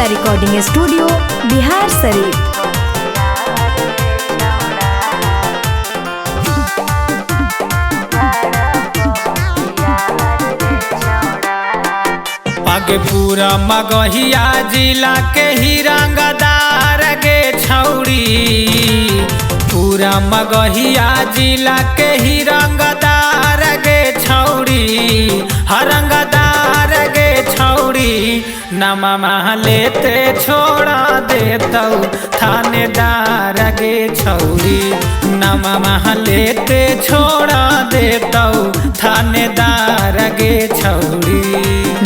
Mithila recording studio Bihar Sharif. आगे पूरा मगहिया जिला के ही रंगदार गे छौड़ी, पूरा मगहिया जिला के ही रंगदार गे छौड़ी, रंगदार गे छौड़ी। नमा लेते छोड़ा देतौ थानेदार गे छौड़ी, नमा लेते छोड़ा देतौ थानेदार गे छौड़ी।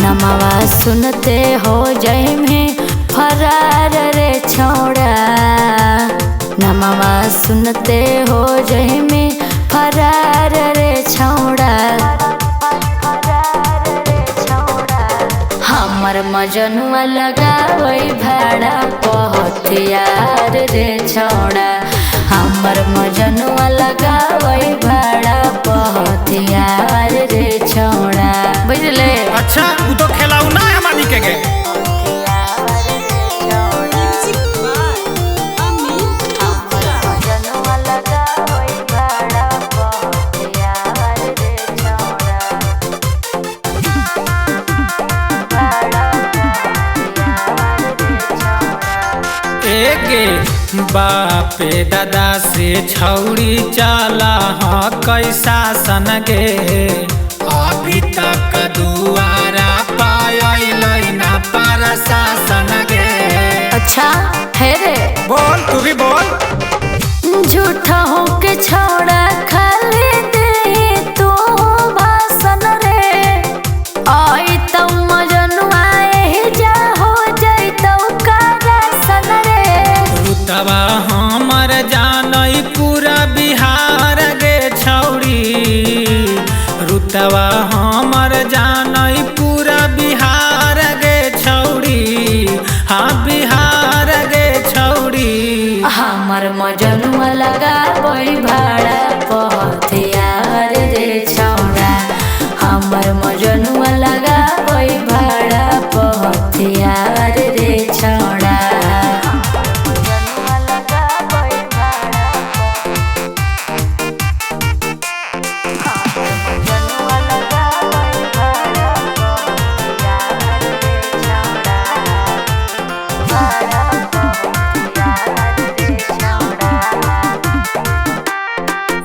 नमवा सुनते हो जय में फरार रे छौड़ा, नमवा सुनते हो जय में फरार रे छौड़ा। हमर मजनुआ लगावै भाड़ा पहथियार रे छौड़ा, हमर मजनुआ लगावै भाड़ा पहथियार रे छौड़ा। बुझले? अच्छा तू तो खेलाऊ ना हमारी के गे। बापे दादा से छौड़ी चला हाँ कैसा सन गे, अभी तक दुआरा पायल ना प्रशासन गे। अच्छा है रे, बोल तू भी बोल। झूठा हो के छोड़ा खाली दे तू भाषण रे, आई तो मजनुआ ही जा हो जाई तो करसन रे। रुतबा हमर जानई पूरा बिहार गे छौड़ी, रुतबा हमर जानई पूरा बिहार गे छौड़ी, हाँ बिहार गे छौड़ी। हमर मजनुआ लगावै भाड़ा पहथियार रे छौड़ा, हमर मजनुआ लगावै भाड़ा पहथियार रे छौड़ा।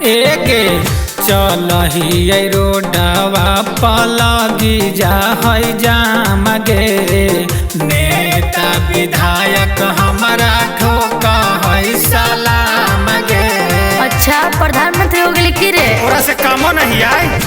एगे चलही रोडवा पलगी जा है जाम गे, नेता विधायक हमारा ठोक है सलाम गे। अच्छा प्रधानमंत्री हो गए की रे? ओरा से कामो नहीं आए।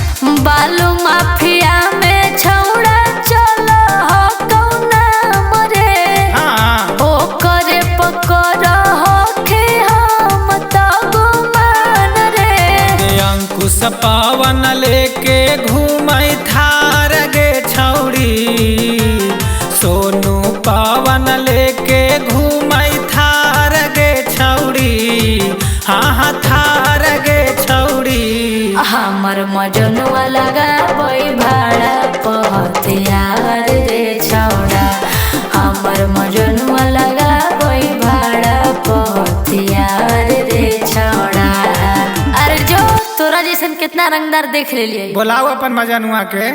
बालू माफिया में छौड़ा चलो हो कौना मरे, हाँ ओ करे पकड़ हो के हम तो गुमान रे। अंकुश पवन लेके घूमै थार गे छौड़ी, सोनू पवन लेके घूमै थार गे छौड़ी, हाँ थार गे छौड़ी। हमर मजनुआ लगावै भाड़ा पहथियार रे छौड़ा, हमर मजनुआ लगावै भाड़ा पहथियार रे छौड़ा। अरे जो तोरा जैसन कितना रंगदार देख ले लिए। बोलाओ अपन मजनुआ के।